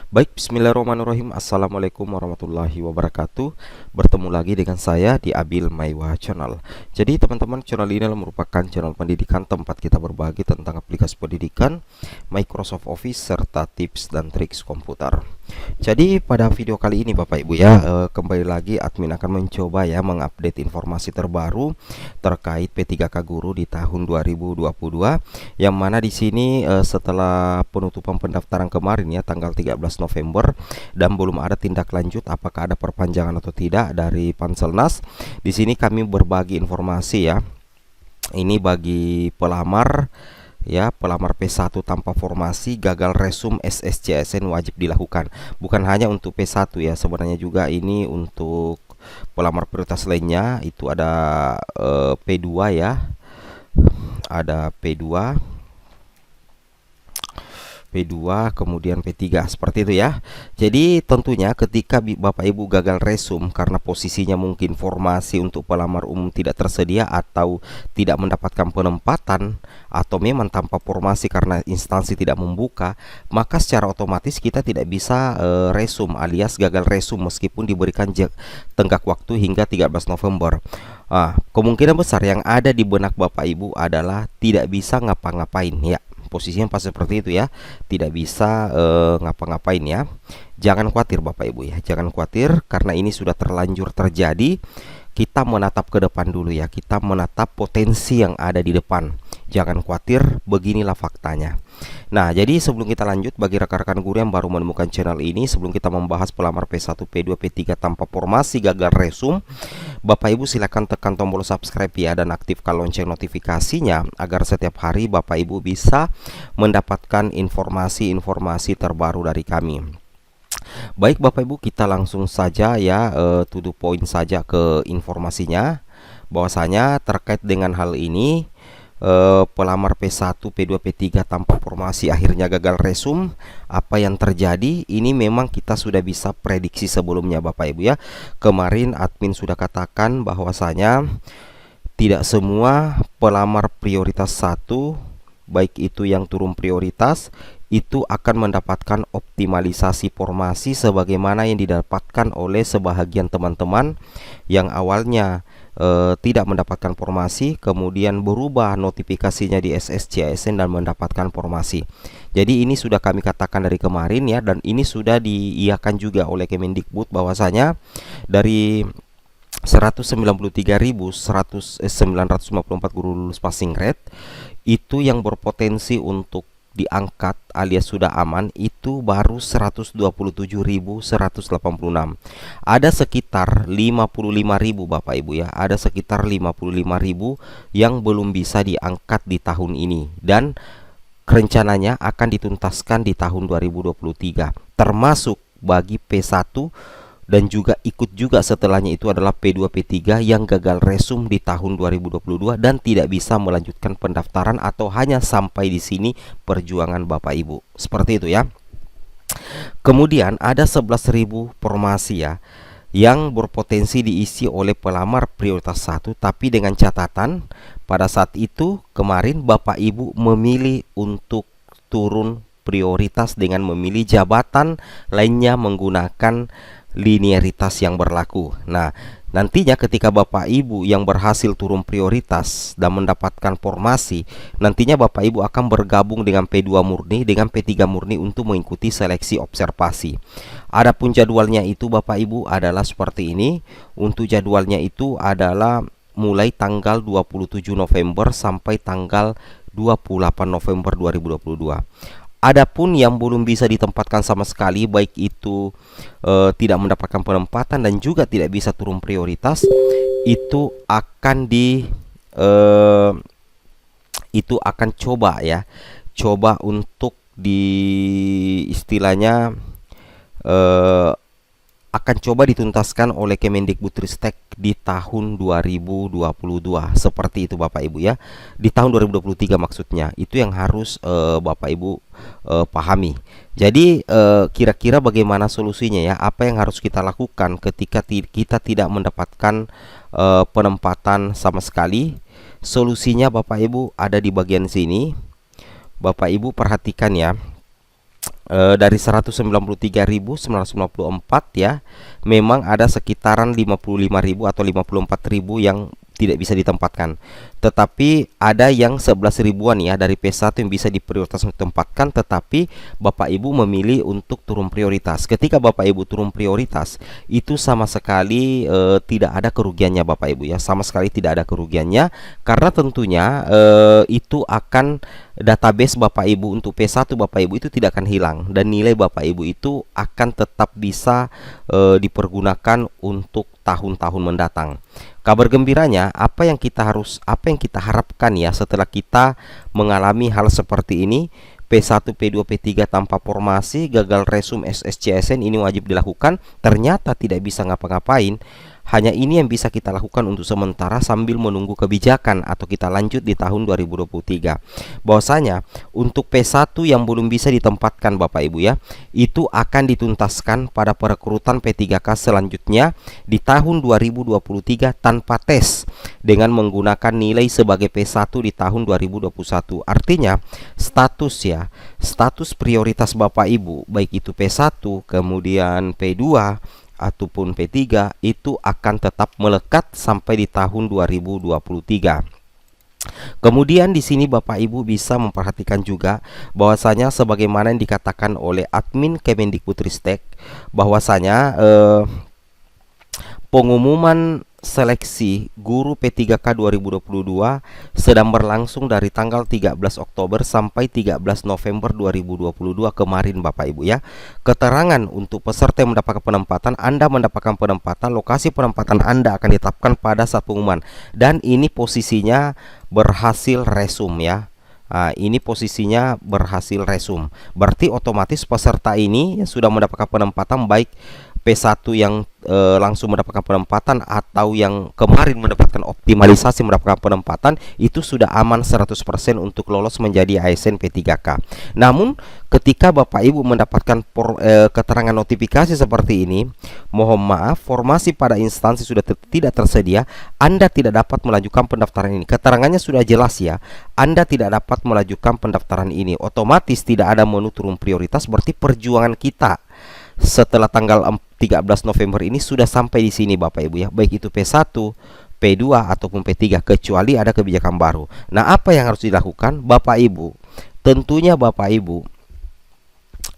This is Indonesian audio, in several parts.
Baik, bismillahirrahmanirrahim. Assalamualaikum warahmatullahi wabarakatuh. Bertemu lagi dengan saya di Abil Maiwa Channel. Jadi teman-teman, channel ini merupakan channel pendidikan tempat kita berbagi tentang aplikasi pendidikan, Microsoft Office, serta tips dan triks komputer. Jadi pada video kali ini Bapak Ibu ya, kembali lagi admin akan mencoba ya mengupdate informasi terbaru terkait P3K Guru di tahun 2022, yang mana di sini setelah penutupan pendaftaran kemarin ya tanggal 13 November dan belum ada tindak lanjut apakah ada perpanjangan atau tidak dari Panselnas. Di sini kami berbagi informasi ya. Ini bagi pelamar ya, pelamar P1 tanpa formasi gagal resum SSCSN wajib dilakukan. Bukan hanya untuk P1 ya, sebenarnya juga ini untuk pelamar prioritas lainnya. Itu ada P2 ya. Ada P2, kemudian P3, seperti itu ya. Jadi tentunya ketika Bapak Ibu gagal resum karena posisinya mungkin formasi untuk pelamar umum tidak tersedia atau tidak mendapatkan penempatan, atau memang tanpa formasi karena instansi tidak membuka, maka secara otomatis kita tidak bisa resum alias gagal resum meskipun diberikan tenggat waktu hingga 13 November. Kemungkinan besar yang ada di benak Bapak Ibu adalah tidak bisa ngapa-ngapain ya. Posisinya pas seperti itu ya, tidak bisa ngapa-ngapain ya. Jangan khawatir Bapak Ibu ya, jangan khawatir karena ini sudah terlanjur terjadi. Kita menatap ke depan dulu ya, kita menatap potensi yang ada di depan. Jangan khawatir, beginilah faktanya. Nah, jadi sebelum kita lanjut, bagi rekan-rekan guru yang baru menemukan channel ini, sebelum kita membahas pelamar P1, P2, P3 tanpa formasi gagal resum, Bapak Ibu silakan tekan tombol subscribe ya dan aktifkan lonceng notifikasinya agar setiap hari Bapak Ibu bisa mendapatkan informasi-informasi terbaru dari kami. Baik Bapak Ibu, kita langsung saja ya to the point saja ke informasinya. Bahwasanya terkait dengan hal ini, pelamar P1, P2, P3 tanpa formasi akhirnya gagal resum. Apa yang terjadi ini memang kita sudah bisa prediksi sebelumnya Bapak Ibu ya. Kemarin admin sudah katakan bahwasanya tidak semua pelamar prioritas 1, baik itu yang turun prioritas, itu akan mendapatkan optimalisasi formasi sebagaimana yang didapatkan oleh sebahagian teman-teman yang awalnya tidak mendapatkan formasi, kemudian berubah notifikasinya di SSCSN dan mendapatkan formasi. Jadi ini sudah kami katakan dari kemarin ya, dan ini sudah diiyakan juga oleh Kemendikbud bahwasanya dari 193.954 guru lulus passing grade itu yang berpotensi untuk diangkat alias sudah aman itu baru 127.186. Ada sekitar 55.000 Bapak Ibu ya, ada sekitar 55.000 yang belum bisa diangkat di tahun ini dan rencananya akan dituntaskan di tahun 2023, termasuk bagi P1 dan juga ikut juga setelahnya itu adalah P2, P3 yang gagal resum di tahun 2022 dan tidak bisa melanjutkan pendaftaran atau hanya sampai di sini perjuangan Bapak Ibu. Seperti itu ya. Kemudian ada 11.000 formasi ya yang berpotensi diisi oleh pelamar prioritas 1, tapi dengan catatan pada saat itu kemarin Bapak Ibu memilih untuk turun prioritas dengan memilih jabatan lainnya menggunakan linearitas yang berlaku. Nah, nantinya ketika Bapak Ibu yang berhasil turun prioritas dan mendapatkan formasi, nantinya Bapak Ibu akan bergabung dengan P2 murni dengan P3 murni untuk mengikuti seleksi observasi. Adapun jadwalnya itu Bapak Ibu adalah seperti ini. Untuk jadwalnya itu adalah mulai tanggal 27 November sampai tanggal 28 November 2022. Adapun yang belum bisa ditempatkan sama sekali, baik itu tidak mendapatkan penempatan dan juga tidak bisa turun prioritas, itu akan coba ya, coba untuk di istilahnya akan coba dituntaskan oleh Kemendikbudristek di tahun 2022. Seperti itu Bapak Ibu ya. Di tahun 2023 maksudnya. Itu yang harus Bapak Ibu pahami. Jadi kira-kira bagaimana solusinya ya? Apa yang harus kita lakukan ketika kita tidak mendapatkan penempatan sama sekali? Solusinya Bapak Ibu ada di bagian sini. Bapak Ibu perhatikan ya. dari 193.954 ya, memang ada sekitaran 55.000 atau 54.000 yang tidak bisa ditempatkan. Tetapi ada yang 11 ribuan ya dari P1 yang bisa diprioritas untuk ditempatkan, tetapi Bapak Ibu memilih untuk turun prioritas. Ketika Bapak Ibu turun prioritas, itu sama sekali tidak ada kerugiannya Bapak Ibu ya, sama sekali tidak ada kerugiannya, karena tentunya itu akan database Bapak Ibu untuk P1 Bapak Ibu itu tidak akan hilang, dan nilai Bapak Ibu itu akan tetap bisa dipergunakan untuk tahun-tahun mendatang. Kabar gembiranya, apa yang kita harapkan ya setelah kita mengalami hal seperti ini, P1, P2, P3 tanpa formasi, gagal resum SSCSN ini wajib dilakukan, ternyata tidak bisa ngapa-ngapain. Hanya ini yang bisa kita lakukan untuk sementara sambil menunggu kebijakan atau kita lanjut di tahun 2023. Bahwasanya untuk P1 yang belum bisa ditempatkan Bapak Ibu ya, itu akan dituntaskan pada perekrutan P3K selanjutnya di tahun 2023 tanpa tes dengan menggunakan nilai sebagai P1 di tahun 2021. Artinya status prioritas Bapak Ibu baik itu P1 kemudian P2 ataupun P3 itu akan tetap melekat sampai di tahun 2023. Kemudian di sini Bapak Ibu bisa memperhatikan juga bahwasanya sebagaimana yang dikatakan oleh admin Kemendikbudristek bahwasanya pengumuman seleksi guru P3K 2022 sedang berlangsung dari tanggal 13 Oktober sampai 13 November 2022 kemarin Bapak Ibu ya. Keterangan untuk peserta yang mendapatkan penempatan, Anda mendapatkan penempatan, lokasi penempatan Anda akan ditetapkan pada saat pengumuman, dan ini posisinya berhasil resum ya. Nah, ini posisinya berhasil resum. Berarti otomatis peserta ini yang sudah mendapatkan penempatan baik P1 yang langsung mendapatkan penempatan atau yang kemarin mendapatkan optimalisasi mendapatkan penempatan, itu sudah aman 100% untuk lolos menjadi ASN P3K. Namun ketika Bapak Ibu mendapatkan keterangan notifikasi seperti ini, mohon maaf, formasi pada instansi sudah tidak tersedia, Anda tidak dapat melanjutkan pendaftaran ini. Keterangannya sudah jelas ya, Anda tidak dapat melanjutkan pendaftaran ini. Otomatis tidak ada menu turun prioritas, berarti perjuangan kita setelah tanggal 13 November ini sudah sampai di sini Bapak Ibu ya, baik itu P1, P2 ataupun P3, kecuali ada kebijakan baru. Nah, apa yang harus dilakukan Bapak Ibu? Tentunya Bapak Ibu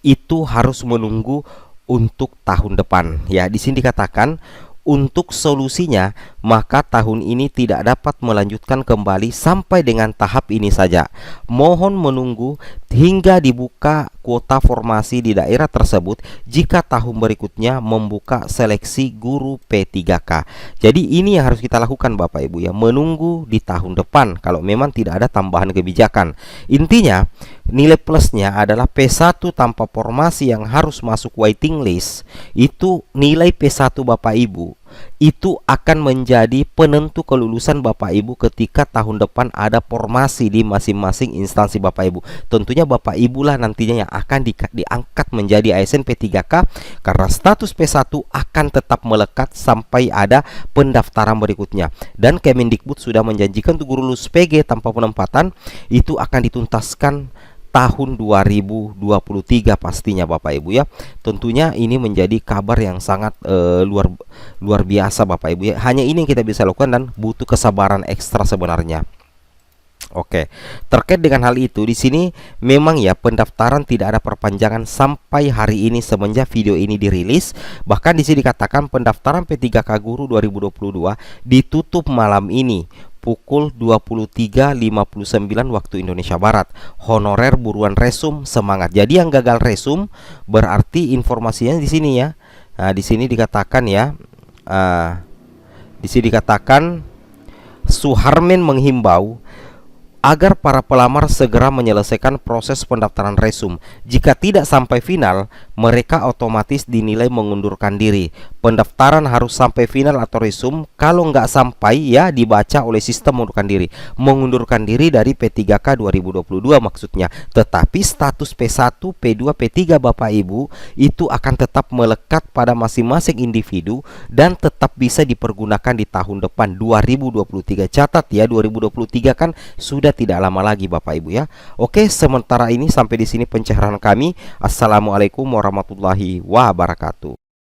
itu harus menunggu untuk tahun depan ya. Di sini dikatakan untuk solusinya, maka tahun ini tidak dapat melanjutkan kembali sampai dengan tahap ini saja. Mohon menunggu hingga dibuka kuota formasi di daerah tersebut jika tahun berikutnya membuka seleksi guru P3K. Jadi ini yang harus kita lakukan Bapak Ibu ya, menunggu di tahun depan kalau memang tidak ada tambahan kebijakan. Intinya nilai plusnya adalah P1 tanpa formasi yang harus masuk waiting list, itu nilai P1 Bapak Ibu itu akan menjadi penentu kelulusan Bapak Ibu ketika tahun depan ada formasi di masing-masing instansi Bapak Ibu. Tentunya Bapak Ibu lah nantinya yang akan diangkat menjadi ASN P3K, karena status P1 akan tetap melekat sampai ada pendaftaran berikutnya. Dan Kemendikbud sudah menjanjikan untuk guru lulus PG tanpa penempatan itu akan dituntaskan tahun 2023 pastinya Bapak Ibu ya. Tentunya ini menjadi kabar yang sangat luar biasa Bapak Ibu ya. Hanya ini yang kita bisa lakukan dan butuh kesabaran ekstra sebenarnya. Oke, terkait dengan hal itu di sini memang ya pendaftaran tidak ada perpanjangan sampai hari ini semenjak video ini dirilis. Bahkan di sini dikatakan pendaftaran P3K Guru 2022 ditutup malam ini pukul 23.59 waktu Indonesia Barat. Honorer buruan resum, semangat. Jadi yang gagal resum berarti informasinya di sini ya. Nah, di sini dikatakan ya. Di sini dikatakan Suharmen menghimbau agar para pelamar segera menyelesaikan proses pendaftaran resum. Jika tidak sampai final, mereka otomatis dinilai mengundurkan diri. Pendaftaran harus sampai final atau resume. Kalau nggak sampai, ya dibaca oleh sistem mengundurkan diri dari P3K 2022 maksudnya. Tetapi status P1, P2, P3 Bapak Ibu itu akan tetap melekat pada masing-masing individu dan tetap bisa dipergunakan di tahun depan 2023. Catat ya, 2023 kan sudah tidak lama lagi Bapak Ibu ya. Oke, sementara ini sampai di sini pencerahan kami. Assalamualaikum warahmatullahi wabarakatuh.